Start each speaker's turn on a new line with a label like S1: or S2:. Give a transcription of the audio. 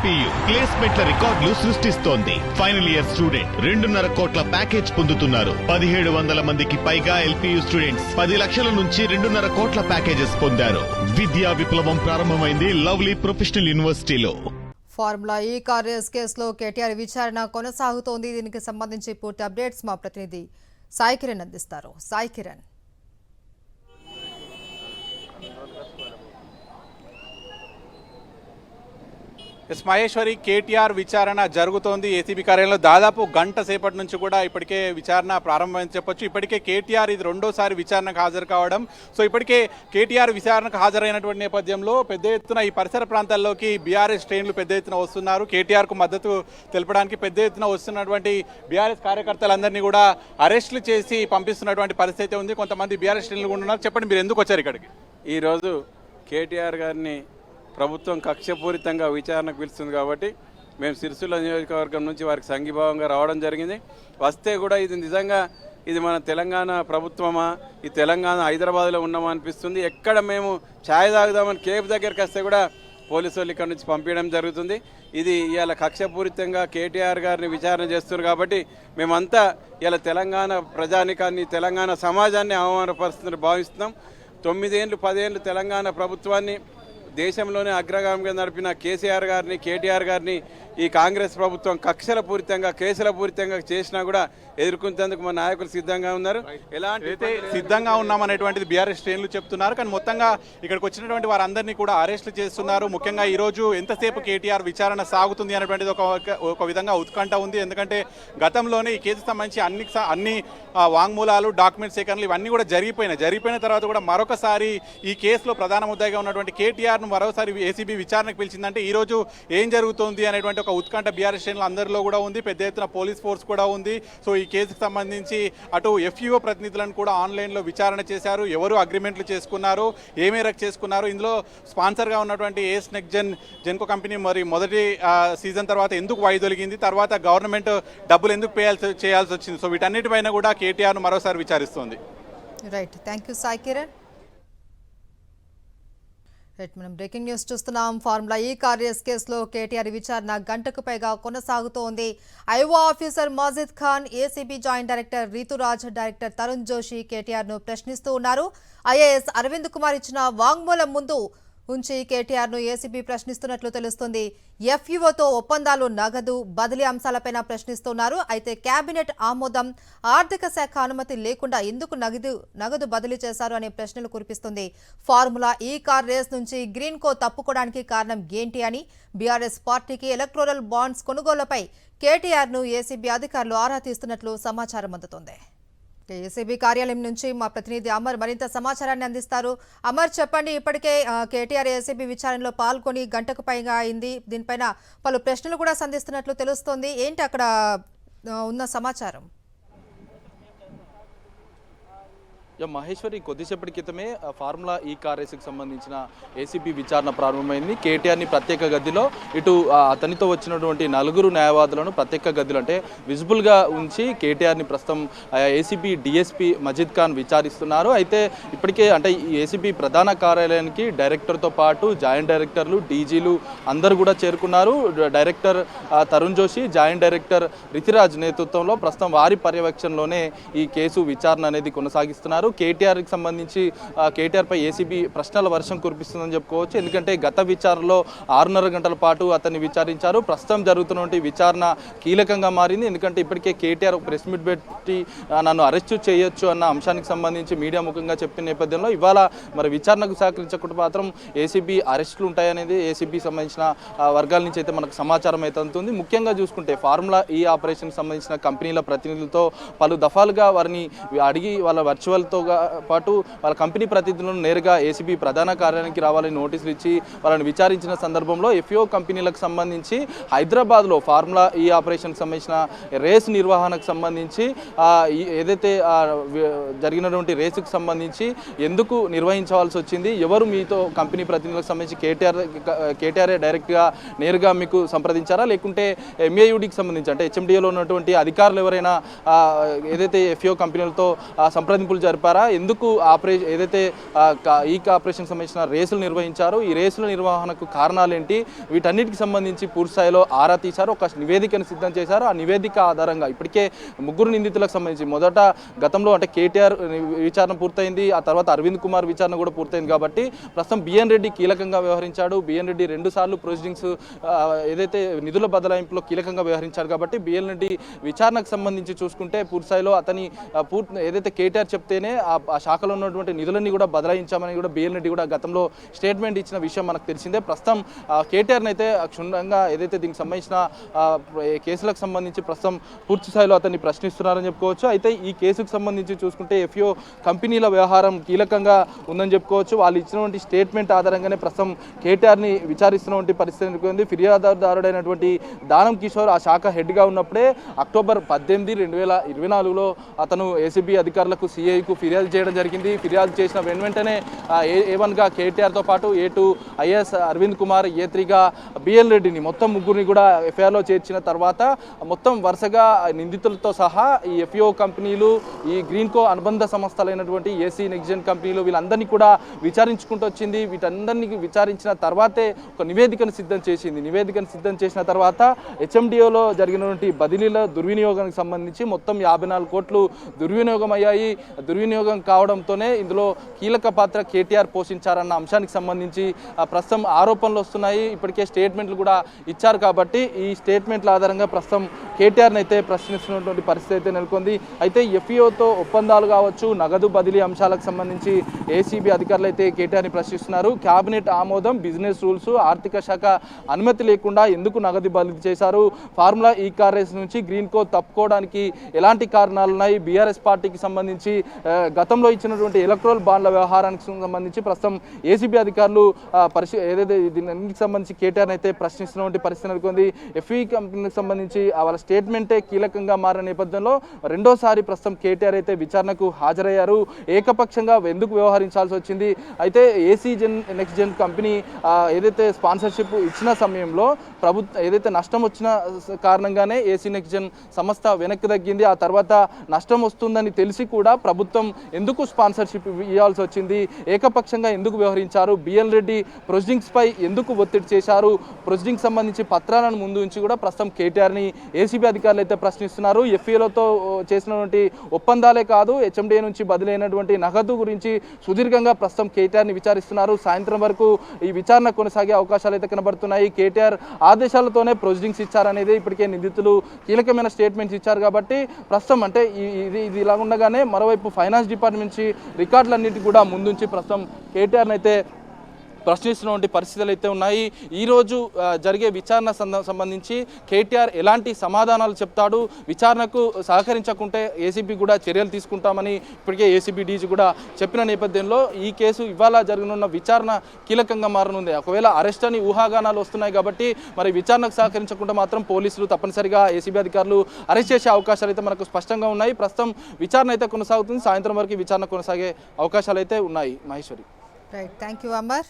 S1: ఎల్పీయు ప్లేస్మెంట్ల రికార్డులు సృష్టిస్తోంది. Final year student 2.5 కోట్ల ప్యాకేజ్ పొందుతున్నారు. 1700 మందికి పైగా ఎల్పీయు స్టూడెంట్స్ 10 లక్షల నుంచి 2.5 కోట్ల ప్యాకేజెస్ పొందారు. విద్యా విప్లవం ప్రారంభమైంది లవ్లీ ప్రొఫెషనల్ యూనివర్సిటీలో.
S2: ఫార్ములా ఈ కార్ రేస్ కేసులో కేటీఆర్ విచారణ కొనసాగుతోంది. దీనికి సంబంధించి పూర్తి అప్డేట్స్ మా ప్రతినిధి సాయి కిరణ్ అందిస్తారు. సాయి కిరణ్.
S3: మహేశ్వరి, కేటీఆర్ విచారణ జరుగుతోంది ఏసీబీ కార్యాలయంలో. దాదాపు గంట సేపటి నుంచి కూడా ఇప్పటికే విచారణ ప్రారంభమైంది చెప్పొచ్చు. ఇప్పటికే కేటీఆర్ ఇది రెండోసారి విచారణకు హాజరు కావడం. సో ఇప్పటికే కేటీఆర్ విచారణకు హాజరైనటువంటి నేపథ్యంలో పెద్ద ఎత్తున ఈ పరిసర ప్రాంతాల్లోకి బీఆర్ఎస్ శ్రేణులు పెద్ద ఎత్తున వస్తున్నారు. కేటీఆర్కు మద్దతు తెలపడానికి పెద్ద ఎత్తున వస్తున్నటువంటి బీఆర్ఎస్ కార్యకర్తలందరినీ కూడా అరెస్టులు చేసి పంపిస్తున్నటువంటి పరిస్థితి ఉంది. కొంతమంది బీఆర్ఎస్ శ్రేణులు కూడా ఉన్నారు. చెప్పండి, మీరు ఎందుకు వచ్చారు ఇక్కడికి?
S4: ఈరోజు కేటీఆర్ గారిని ప్రభుత్వం కక్షపూరితంగా విచారణకు పిలుస్తుంది కాబట్టి మేము సిరిసిల్ల నియోజకవర్గం నుంచి వారికి సంఘీభావంగా రావడం జరిగింది. వస్తే కూడా ఇది నిజంగా ఇది మన తెలంగాణ ప్రభుత్వమా, ఈ తెలంగాణ హైదరాబాద్లో ఉన్నామా అనిపిస్తుంది. ఎక్కడ మేము ఛాయ్ తాగుదామని కేఫ్ దగ్గరికి వస్తే కూడా పోలీసు వాళ్ళు ఇక్కడ నుంచి పంపించడం జరుగుతుంది. ఇది ఇవాళ కక్షపూరితంగా కేటీఆర్ గారిని విచారణ చేస్తున్నారు కాబట్టి మేమంతా ఇలా తెలంగాణ ప్రజానికాన్ని, తెలంగాణ సమాజాన్ని అవమానపరుస్తుందని భావిస్తున్నాం. 9 ఏళ్ళు 10 ఏళ్ళు తెలంగాణ ప్రభుత్వాన్ని దేశంలోనే అగ్రగామిగా నడిపిన కేసీఆర్ గారిని, కేటీఆర్ గారిని ఈ కాంగ్రెస్ ప్రభుత్వం కక్షల పూరితంగా, కేసుల పూరితంగా చేసినా కూడా ఎదుర్కొనేందుకు మన నాయకులు సిద్ధంగా ఉన్నారు.
S3: ఎలాంటి సిద్ధంగా ఉన్నామనేటువంటిది బీఆర్ఎస్ శ్రేణులు చెప్తున్నారు. కానీ మొత్తంగా ఇక్కడికి వచ్చినటువంటి వారందరినీ కూడా అరెస్టులు చేస్తున్నారు. ముఖ్యంగా ఈరోజు ఎంతసేపు కేటీఆర్ విచారణ సాగుతుంది అనేటువంటిది ఒక విధంగా ఉత్కంఠ ఉంది. ఎందుకంటే గతంలోనే ఈ కేసుకు సంబంధించి అన్ని వాంగ్మూలాలు, డాక్యుమెంట్ సేకరణలు ఇవన్నీ కూడా జరిగిపోయిన తర్వాత కూడా మరొకసారి ఈ కేసులో ప్రధాన ముద్దాయిగా ఉన్నటువంటి కేటీఆర్ను మరోసారి ఏసీబీ విచారణకు పిలిచిందంటే ఈ రోజు ఏం జరుగుతుంది అనేటువంటి ఒక ఉత్కంఠ బీఆర్ఎస్ శ్రేణులు అందరిలో కూడా ఉంది. పెద్ద ఎత్తున పోలీస్ ఫోర్స్ కూడా ఉంది. సో ఈ కేసుకు సంబంధించి అటు ఎఫ్ఈఓ ప్రతినిధులను కూడా ఆన్లైన్లో విచారణ చేశారు. ఎవరు అగ్రిమెంట్లు చేసుకున్నారు, ఏ మేరకు చేసుకున్నారు, ఇందులో స్పాన్సర్గా ఉన్నటువంటి ఏ స్నెక్ జెన్కో కంపెనీ మరి మొదటి సీజన్ తర్వాత ఎందుకు వైదొలిగింది, తర్వాత గవర్నమెంట్ డబ్బులు ఎందుకు చేయాల్సి వచ్చింది. సో వీటన్నిటిపైన కూడా కేటీఆర్ను మరోసారి విచారిస్తోంది.
S2: Right, thank you Sai Kiran. మనం బ్రేకింగ్ న్యూస్ చూస్తున్నాం. ఫార్ములా ఈ కార్ రేస్ కేసులో కేటీఆర్ విచారణ గంటకు పైగా కొనసాగుతోంది. IO officer Majid Khan, ACB joint director Rituraj, director Tarun Joshi KTR ను ప్రశ్నిస్తూ ఉన్నారు. ఐఏఎస్ అరవింద్ కుమార్ ఇచ్చిన వాంగ్మూలం ముందు ఉంచి కేటీఆర్ ను ఏసీబీ ప్రశ్నిస్తున్నట్లు తెలుస్తుంది. ఎఫ్ఈఓతో ఒప్పందాలు, నగదు బదిలీ అంశాలపైన ప్రశ్నిస్తున్నారు. అయితే కేబినెట్ ఆమోదం, ఆర్థిక శాఖ అనుమతి లేకుండా ఎందుకు నగదు బదిలీ చేశారు అనే ప్రశ్నలు కురిపిస్తుంది. ఫార్ములా ఈ కార్ రేస్ నుంచి గ్రీన్ కో తప్పుకోవడానికి కారణం ఏంటి అని బీఆర్ఎస్ పార్టీకి ఎలక్టోరల్ బాండ్స్ కొనుగోలుపై కేటీఆర్ ను ఏసీబీ అధికారులు ఆరా తీస్తున్నట్లు సమాచారం అందుతోంది. ఏసీబీ కార్యాలయం నుంచి మా ప్రతినిధి అమర్ మరింత సమాచారాన్ని అందిస్తారు. అమర్, చెప్పండి, ఇప్పటికే కేటీఆర్ ఏసీబీ విచారణలో పాల్గొని గంటకు పైగా అయింది. దీనిపైన పలు ప్రశ్నలు కూడా సంధిస్తున్నట్లు తెలుస్తోంది. ఏంటి అక్కడ ఉన్న సమాచారం?
S5: మహేశ్వరి, కొద్దిసేపటి క్రితమే ఫార్ములా ఈ కార్ రేసుకు సంబంధించిన ఏసీబీ విచారణ ప్రారంభమైంది. కేటీఆర్ని ప్రత్యేక గదిలో, ఇటు అతనితో వచ్చినటువంటి 4 న్యాయవాదులను ప్రత్యేక గదిలో అంటే విజిబుల్గా ఉంచి కేటీఆర్ని ప్రస్తుతం ఏసీబీ డీఎస్పీ మజిద్ ఖాన్ విచారిస్తున్నారు. అయితే ఇప్పటికే అంటే ఈ ఏసీబీ ప్రధాన కార్యాలయానికి డైరెక్టర్తో పాటు జాయింట్ డైరెక్టర్లు, డీజీలు అందరూ కూడా చేరుకున్నారు. Director Tarun Joshi, joint director Ritiraj నేతృత్వంలో ప్రస్తుతం వారి పర్యవేక్షణలోనే ఈ కేసు విచారణ అనేది కొనసాగిస్తున్నారు. కేటీఆర్కి సంబంధించి కేటీఆర్పై ఏసీబీ ప్రశ్నల వర్షం కురిపిస్తుందని చెప్పుకోవచ్చు. ఎందుకంటే గత విచారణలో 6.5 గంటల పాటు అతన్ని విచారించారు. ప్రస్తుతం జరుగుతున్నటువంటి విచారణ కీలకంగా మారింది. ఎందుకంటే ఇప్పటికే కేటీఆర్ ప్రెస్ మీట్ పెట్టి నన్ను అరెస్టు చేయొచ్చు అన్న అంశానికి సంబంధించి మీడియా ముఖంగా చెప్పిన నేపథ్యంలో ఇవాళ మరి విచారణకు సహకరించకుండా మాత్రం ఏసీబీ అరెస్టులు ఉంటాయనేది ఏసీబీ సంబంధించిన వర్గాల నుంచి అయితే మనకు సమాచారం అయితే అందుతుంది. ముఖ్యంగా చూసుకుంటే ఫార్ములా ఈ ఆపరేషన్కి సంబంధించిన కంపెనీల ప్రతినిధులతో పలు దఫాలుగా వారిని అడిగి వాళ్ళ వర్చువల్తో పాటు వాళ్ళ కంపెనీ ప్రతినిధులను నేరుగా ఏసీబీ ప్రధాన కార్యాలయానికి రావాలని నోటీసులు ఇచ్చి వాళ్ళని విచారించిన సందర్భంలో ఎఫ్ఓ కంపెనీలకు సంబంధించి హైదరాబాద్లో ఫార్ములా ఈ ఆపరేషన్కి సంబంధించిన రేస్ నిర్వహణకు సంబంధించి ఏదైతే జరిగినటువంటి రేసుకు సంబంధించి ఎందుకు నిర్వహించవలసి వచ్చింది, ఎవరు మీతో కంపెనీ ప్రతినిధులకు సంబంధించి కేటీఆర్ఏ డైరెక్ట్గా నేరుగా మీకు సంప్రదించారా, లేకుంటే ఎంఏయుడికి సంబంధించి అంటే హెచ్ఎండిఏలో ఉన్నటువంటి అధికారులు ఎవరైనా ఏదైతే ఎఫ్ఓ కంపెనీలతో సంప్రదింపులు జరిపారు చెప్పారా? ఎందుకు ఏదైతే ఈ ఆపరేషన్ సంబంధించిన రేసులు నిర్వహించారు, ఈ రేసుల నిర్వహణకు కారణాలు ఏంటి, వీటన్నిటికి సంబంధించి పూర్తి స్థాయిలో ఆరా తీశారు, ఒక నివేదికను సిద్ధం చేశారు. ఆ నివేదిక ఆధారంగా ఇప్పటికే 3 నిందితులకు సంబంధించి మొదట గతంలో అంటే కేటీఆర్ విచారణ పూర్తయింది, ఆ తర్వాత అరవింద్ కుమార్ విచారణ కూడా పూర్తయింది. కాబట్టి ప్రస్తుతం బిఎన్ రెడ్డి కీలకంగా వ్యవహరించాడు. బిఎన్ రెడ్డి 2 సార్లు ప్రొసీడింగ్స్ ఏదైతే నిధుల బదలాయింపులో కీలకంగా వ్యవహరించాడు. కాబట్టి బిఎన్ రెడ్డి విచారణకు సంబంధించి చూసుకుంటే పూర్తి స్థాయిలో అతని ఏదైతే కేటీఆర్ చెప్తేనే ఆ శాఖలో ఉన్నటువంటి నిధులన్నీ కూడా బదలాయించామని కూడా బిఎన్ రెడ్డి కూడా గతంలో స్టేట్మెంట్ ఇచ్చిన విషయం మనకు తెలిసిందే. ప్రస్తుతం కేటీఆర్ని అయితే క్షుణ్ణంగా ఏదైతే దీనికి సంబంధించిన కేసులకు సంబంధించి ప్రస్తుతం పూర్తి స్థాయిలో అతన్ని ప్రశ్నిస్తున్నారని చెప్పుకోవచ్చు. అయితే ఈ కేసుకు సంబంధించి చూసుకుంటే ఎఫ్ఓ కంపెనీల వ్యవహారం కీలకంగా ఉందని చెప్పుకోవచ్చు. వాళ్ళు ఇచ్చినటువంటి స్టేట్మెంట్ ఆధారంగానే ప్రస్తుతం కేటీఆర్ని విచారిస్తున్నటువంటి పరిస్థితి ఉంది. ఫిర్యాదుదారుడైనటువంటి దానం కిషోర్ ఆ శాఖ హెడ్గా ఉన్నప్పుడే అక్టోబర్ 18, 2024లో అతను ఏసీబీ అధికారులకు సిఐకు ఫిర్యాదు చేయడం జరిగింది. ఫిర్యాదు చేసిన వెంటనే A1గా కేటీఆర్తో పాటు A2 ఐఎస్ అరవింద్ కుమార్, A3గా బిఎన్ రెడ్డిని మొత్తం 3 కూడా ఎఫ్ఐఆర్లో చేర్చిన తర్వాత మొత్తం వరుసగా నిందితులతో సహా ఈ ఎఫ్ఓ కంపెనీలు, ఈ గ్రీన్కో అనుబంధ సంస్థలైనటువంటి ఏసీ నెక్స్జెన్ కంపెనీలు వీళ్ళందరినీ కూడా విచారించుకుంటూ వచ్చింది. వీటందరినీ విచారించిన తర్వాతే ఒక నివేదికను సిద్ధం చేసింది. నివేదికను సిద్ధం చేసిన తర్వాత హెచ్ఎండిఓలో జరిగినటువంటి బదిలీల దుర్వినియోగానికి సంబంధించి మొత్తం 54 కోట్లు దుర్వినియోగం అయ్యాయి. దుర్వినియోగం కావడంతోనే ఇందులో కీలక పాత్ర కేటీఆర్ పోషించారన్న అంశానికి సంబంధించి ప్రస్తుతం ఆరోపణలు వస్తున్నాయి. ఇప్పటికే స్టేట్మెంట్లు కూడా ఇచ్చారు. కాబట్టి ఈ స్టేట్మెంట్ల ఆధారంగా ప్రస్తుతం కేటీఆర్ని అయితే ప్రశ్నిస్తున్నటువంటి పరిస్థితి అయితే నెలకొంది. అయితే ఎఫ్ఈఓతో ఒప్పందాలు కావచ్చు, నగదు బదిలీ అంశాలకు సంబంధించి ఏసీబీ అధికారులు అయితే కేటీఆర్ని ప్రశ్నిస్తున్నారు. క్యాబినెట్ ఆమోదం, బిజినెస్ రూల్స్, ఆర్థిక శాఖ అనుమతి లేకుండా ఎందుకు నగదు బదిలీ చేశారు, ఫార్ములా ఈ కార్ రేస్ నుంచి గ్రీన్కో తప్పుకోవడానికి ఎలాంటి కారణాలు ఉన్నాయి, బీఆర్ఎస్ పార్టీకి సంబంధించి గతంలో ఇచ్చినటువంటి ఎలక్ట్రల్ బాండ్ల వ్యవహారానికి సంబంధించి ప్రస్తుతం ఏసీబీ అధికారులు ఏదైతే దీనికి సంబంధించి కేటీఆర్ని అయితే ప్రశ్నిస్తున్నటువంటి పరిస్థితి నెలకొంది. ఎఫ్ఈ కంపెనీకి సంబంధించి వాళ్ళ స్టేట్మెంటే కీలకంగా మారిన నేపథ్యంలో రెండోసారి ప్రస్తుతం కేటీఆర్ అయితే విచారణకు హాజరయ్యారు. ఏకపక్షంగా ఎందుకు వ్యవహరించాల్సి వచ్చింది? అయితే ఏసీ నెక్స్ట్ జెన్ కంపెనీ ఏదైతే స్పాన్సర్షిప్ ఇచ్చిన సమయంలో ఏదైతే నష్టం వచ్చిన కారణంగానే ఏసీ నెక్స్ట్ జెన్ సంస్థ వెనక్కి తగ్గింది. ఆ తర్వాత నష్టం వస్తుందని తెలిసి కూడా ప్రభుత్వం ఎందుకు స్పాన్సర్షిప్ ఇవ్వాల్సి వచ్చింది? ఏకపక్షంగా ఎందుకు వ్యవహరించారు? బిఎన్ రెడ్డి ప్రొసీడింగ్స్ పై ఎందుకు ఒత్తిడి చేశారు? ప్రొసీడింగ్స్ సంబంధించి పత్రాలను ముందు నుంచి కూడా ప్రస్తుతం కేటీఆర్ని ఏసీబీ అధికారులు అయితే ప్రశ్నిస్తున్నారు. ఎఫ్ఏలతో చేసినటువంటి ఒప్పందాలే కాదు, హెచ్ఎండిఏ నుంచి బదిలైనటువంటి నగదు గురించి సుదీర్ఘంగా ప్రస్తుతం కేటీఆర్ని విచారిస్తున్నారు. సాయంత్రం వరకు ఈ విచారణ కొనసాగే అవకాశాలు అయితే కనబడుతున్నాయి. కేటీఆర్ ఆదేశాలతోనే ప్రొసీడింగ్స్ ఇచ్చారనేది ఇప్పటికే నిందితులు కీలకమైన స్టేట్మెంట్స్ ఇచ్చారు. కాబట్టి ప్రస్తుతం అంటే ఇది ఇలా ఉండగానే మరోవైపు ఫైనాన్స్ డిపార్ట్మెంట్ నుంచి రికార్డులన్నింటి కూడా ముందుంచి ప్రస్తుతం కేటీఆర్ని అయితే ప్రశ్నిస్తున్నటువంటి పరిస్థితులు అయితే ఉన్నాయి. ఈరోజు జరిగే విచారణ సంబంధించి కేటీఆర్ ఎలాంటి సమాధానాలు చెప్తాడు, విచారణకు సహకరించకుంటే ఏసీబీ కూడా చర్యలు తీసుకుంటామని ఇప్పటికే ఏసీబీ డీజీ కూడా చెప్పిన నేపథ్యంలో ఈ కేసు ఇవాళ జరగనున్న విచారణ కీలకంగా మారనుంది. ఒకవేళ అరెస్ట్ అని ఊహాగానాలు వస్తున్నాయి. కాబట్టి మరి విచారణకు సహకరించకుండా మాత్రం పోలీసులు తప్పనిసరిగా ఏసీబీ అధికారులు అరెస్ట్ చేసే అవకాశాలు అయితే మనకు స్పష్టంగా ఉన్నాయి. ప్రస్తుతం విచారణ అయితే కొనసాగుతుంది. సాయంత్రం వరకు విచారణ కొనసాగే అవకాశాలు అయితే ఉన్నాయి. Maheshwari.
S2: Right, thank you Amar.